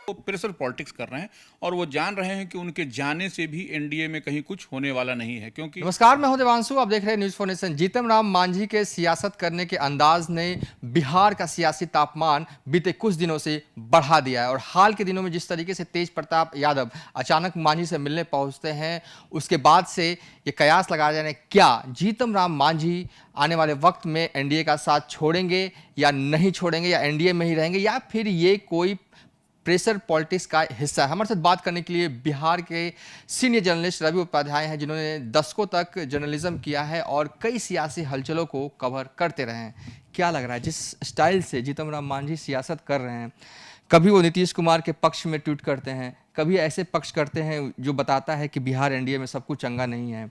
वो pressure politics कर रहे हैं और वो जान रहे हैं कि उनके जाने से भी एनडीए में कहीं कुछ होने वाला नहीं है, क्योंकि नमस्कार, मैं हूं देवांशु। आप देख रहे हैं news for nation. Jitan Ram Manjhi के सियासत करने के अंदाज ने बिहार का सियासी तापमान बीते कुछ दिनों से बढ़ा दिया है। और हाल के दिनों में जिस तरीके से तेज प्रताप यादव अचानक मांझी से मिलने पहुंचते हैं, उसके बाद से ये कयास लगाया जा रहा है क्या जीतन राम मांझी आने वाले वक्त में एनडीए का साथ छोड़ेंगे या नहीं छोड़ेंगे, या एनडीए में ही रहेंगे, या फिर ये कोई प्रेशर पॉलिटिक्स का हिस्सा है। हमारे साथ बात करने के लिए बिहार के सीनियर जर्नलिस्ट रवि उपाध्याय हैं, जिन्होंने दशकों तक जर्नलिज्म किया है और कई सियासी हलचलों को कवर करते रहे हैं। क्या लग रहा है जिस स्टाइल से जीतन राम मांझी सियासत कर रहे हैं, कभी वो नीतीश कुमार के पक्ष में ट्वीट करते हैं, कभी ऐसे पक्ष करते हैं जो बताता है कि बिहार एनडीए में सब कुछ चंगा नहीं है।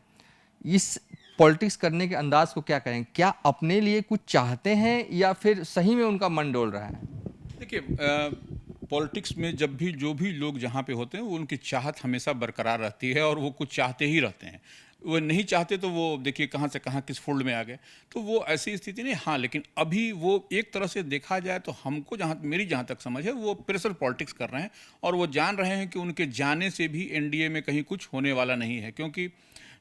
इस पॉलिटिक्स करने के अंदाज को क्या कहें? क्या अपने लिए कुछ चाहते हैं या फिर सही में उनका मन डोल रहा है? देखिए, पॉलिटिक्स में जब भी जो भी लोग जहाँ पे होते हैं वो उनकी चाहत हमेशा बरकरार रहती है और वो कुछ चाहते ही रहते हैं। वो नहीं चाहते तो वो देखिए कहाँ से कहाँ किस फोल्ड में आ गए, तो वो ऐसी स्थिति नहीं। हाँ, लेकिन अभी वो एक तरह से देखा जाए तो हमको मेरी जहाँ तक समझ है, वो प्रेशर पॉलिटिक्स कर रहे हैं और वो जान रहे हैं कि उनके जाने से भी एनडीए में कहीं कुछ होने वाला नहीं है, क्योंकि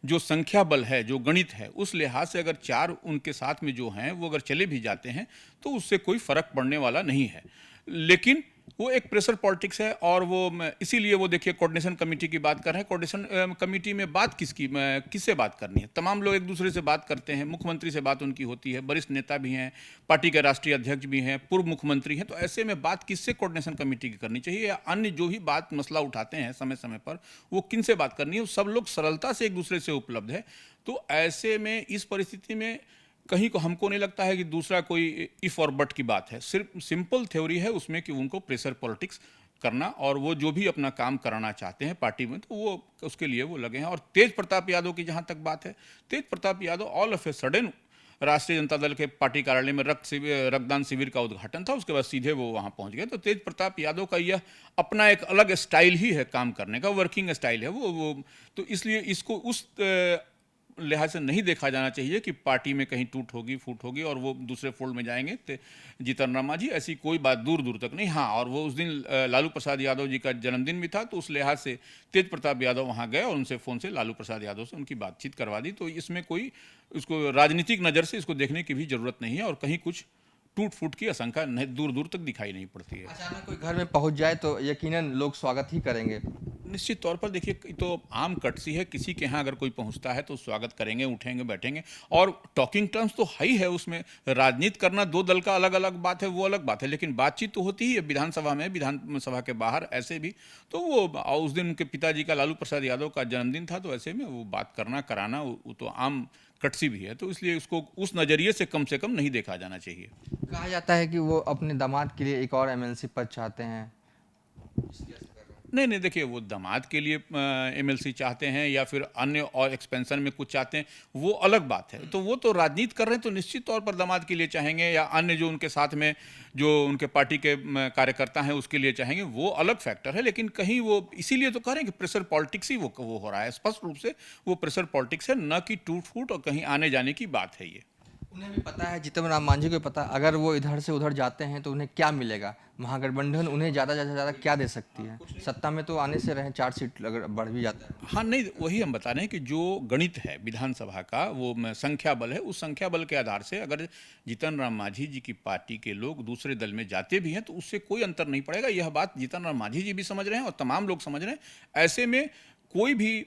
जो संख्या बल है, जो गणित है, उस लिहाज से अगर चार उनके साथ में जो हैं वो अगर चले भी जाते हैं तो उससे कोई फर्क पड़ने वाला नहीं है। लेकिन वो एक प्रेशर पॉलिटिक्स है और वो इसीलिए वो देखिए कोऑर्डिनेशन कमेटी की बात कर रहे हैं। कोऑर्डिनेशन कमेटी में बात किससे बात करनी है? तमाम लोग एक दूसरे से बात करते हैं, मुख्यमंत्री से बात उनकी होती है, वरिष्ठ नेता भी हैं, पार्टी के राष्ट्रीय अध्यक्ष भी हैं, पूर्व मुख्यमंत्री हैं, तो ऐसे में बात किससे कोऑर्डिनेशन कमेटी की करनी चाहिए, या अन्य जो भी बात मसला उठाते हैं समय समय पर वो किन से बात करनी है? सब लोग सरलता से एक दूसरे से उपलब्ध है। तो ऐसे में इस परिस्थिति में कहीं को हमको नहीं लगता है कि दूसरा कोई इफ और बट की बात है। सिर्फ सिंपल थ्योरी है उसमें कि उनको प्रेशर पॉलिटिक्स करना, और वो जो भी अपना काम कराना चाहते हैं पार्टी में तो वो उसके लिए वो लगे हैं। और तेज प्रताप यादव की जहाँ तक बात है, Tej Pratap Yadav all of a sudden Rashtriya Janata दल के पार्टी कार्यालय में रक्तदान शिविर का उद्घाटन था, उसके बाद सीधे वो वहाँ पहुँच गए। तो तेज प्रताप यादव का यह अपना एक अलग स्टाइल ही है काम करने का, वर्किंग स्टाइल है वो तो इसलिए इसको उस लिहाज से नहीं देखा जाना चाहिए कि पार्टी में कहीं टूट होगी, फूट होगी और वो दूसरे फोल्ड में जाएंगे जीतन राम मांझी। ऐसी कोई बात दूर दूर तक नहीं। हाँ, और वो उस दिन लालू प्रसाद यादव जी का जन्मदिन भी था, तो उस लिहाज से तेज प्रताप यादव वहाँ गए और उनसे फ़ोन से लालू प्रसाद यादव से उनकी बातचीत करवा दी। तो इसमें कोई उसको राजनीतिक नज़र से इसको देखने की भी ज़रूरत नहीं है और कहीं कुछ टूट फूट की आशंका दूर दूर तक दिखाई नहीं पड़ती है। अचानक कोई घर में पहुंच जाए तो यकीनन लोग स्वागत ही करेंगे। निश्चित तौर पर देखिए, तो आम कटसी है, किसी के यहाँ अगर कोई पहुँचता है तो स्वागत करेंगे, उठेंगे, बैठेंगे, और टॉकिंग टर्म्स तो है ही है। उसमें राजनीति करना दो दल का अलग अलग बात है, वो अलग बात है, लेकिन बातचीत तो होती ही है विधानसभा में, विधानसभा के बाहर ऐसे भी। तो वो उस दिन उनके पिताजी का, लालू प्रसाद यादव का जन्मदिन था, तो ऐसे में वो बात करना कराना वो तो आम कटसी भी है, तो इसलिए उसको उस नज़रिए से कम नहीं देखा जाना चाहिए। कहा जाता है कि वो अपने दामाद के लिए एक और एमएलसी पद चाहते हैं। नहीं नहीं, देखिए, वो दामाद के लिए एमएलसी चाहते हैं या फिर अन्य और एक्सपेंशन में कुछ चाहते हैं, वो अलग बात है। तो वो तो राजनीति कर रहे हैं, तो निश्चित तौर पर दामाद के लिए चाहेंगे, या अन्य जो उनके साथ में जो उनके पार्टी के कार्यकर्ता हैं उसके लिए चाहेंगे, वो अलग फैक्टर है। लेकिन कहीं वो इसीलिए तो कह रहे हैं कि प्रेशर पॉलिटिक्स ही वो हो रहा है, स्पष्ट रूप से वो प्रेशर पॉलिटिक्स है, न कि टूट फूट और कहीं आने जाने की बात है ये। उन्हें भी पता है, जीतन राम मांझी को भी पता है, अगर वो इधर से उधर जाते हैं तो उन्हें क्या मिलेगा। महागठबंधन उन्हें ज़्यादा से ज़्यादा क्या दे सकती है? सत्ता में तो आने से रहे, 4 सीट अगर बढ़ भी जाता है। हाँ, नहीं, वही हम बता रहे हैं कि जो गणित है विधानसभा का, वो संख्या बल है, उस संख्या बल के आधार से अगर जीतन राम मांझी जी की पार्टी के लोग दूसरे दल में जाते भी हैं तो उससे कोई अंतर नहीं पड़ेगा। यह बात जीतन राम मांझी जी भी समझ रहे हैं और तमाम लोग समझ रहे हैं। ऐसे में कोई भी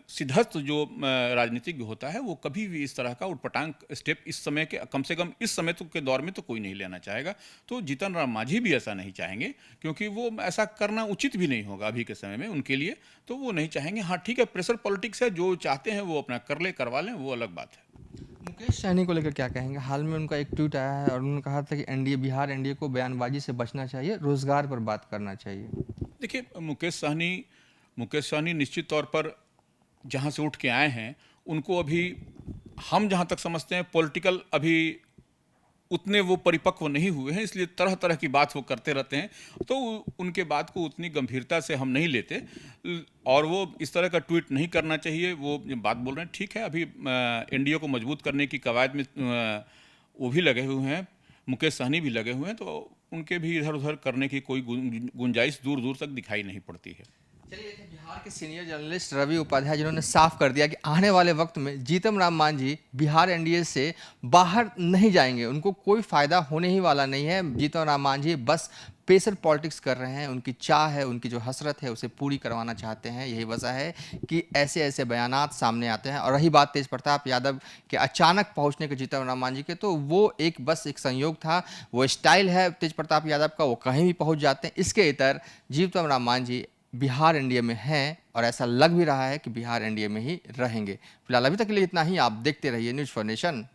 सिद्धस्त जो राजनीतिज्ञ होता है वो कभी भी इस तरह का उटपटांग स्टेप इस समय के, कम से कम इस समय के दौर में तो कोई नहीं लेना चाहेगा। तो जीतन राम मांझी भी ऐसा नहीं चाहेंगे, क्योंकि वो ऐसा करना उचित भी नहीं होगा अभी के समय में उनके लिए, तो वो नहीं चाहेंगे। हाँ ठीक है, प्रेशर पॉलिटिक्स है, जो चाहते हैं वो अपना करवा लें, वो अलग बात है। मुकेश सहनी को लेकर क्या कहेंगे? हाल में उनका एक ट्वीट आया है और उन्होंने कहा था कि बिहार एनडीए को बयानबाजी से बचना चाहिए, रोजगार पर बात करना चाहिए। देखिए, मुकेश सहनी निश्चित तौर पर जहाँ से उठ के आए हैं, उनको अभी हम जहाँ तक समझते हैं पॉलिटिकल अभी उतने वो परिपक्व नहीं हुए हैं, इसलिए तरह तरह की बात वो करते रहते हैं, तो उनके बात को उतनी गंभीरता से हम नहीं लेते। और वो इस तरह का ट्वीट नहीं करना चाहिए। वो जो बात बोल रहे हैं ठीक है, अभी एनडीए को मजबूत करने की कवायद में वो भी लगे हुए हैं, मुकेश सहनी भी लगे हुए हैं, तो उनके भी इधर उधर करने की कोई गुंजाइश दूर दूर तक दिखाई नहीं पड़ती है। चलिए, ये थे बिहार के सीनियर जर्नलिस्ट रवि उपाध्याय, जिन्होंने साफ कर दिया कि आने वाले वक्त में जीतन राम मांझी बिहार एनडीए से बाहर नहीं जाएंगे, उनको कोई फायदा होने ही वाला नहीं है। जीतन राम मांझी बस पेसर पॉलिटिक्स कर रहे हैं, उनकी चाह है, उनकी जो हसरत है उसे पूरी करवाना चाहते हैं। यही वजह है कि ऐसे ऐसे बयानात सामने आते हैं। और रही बात तेज प्रताप यादव के अचानक पहुंचने के जीतन राम मांझी के, तो वो बस एक संयोग था, वो स्टाइल है तेज प्रताप यादव का, वो कहीं भी पहुंच जाते हैं। इसके इतर जीतन राम मांझी बिहार एनडीए में हैं और ऐसा लग भी रहा है कि बिहार एनडीए में ही रहेंगे। फिलहाल अभी तक के लिए इतना ही। आप देखते रहिए न्यूज़ फॉर नेशन।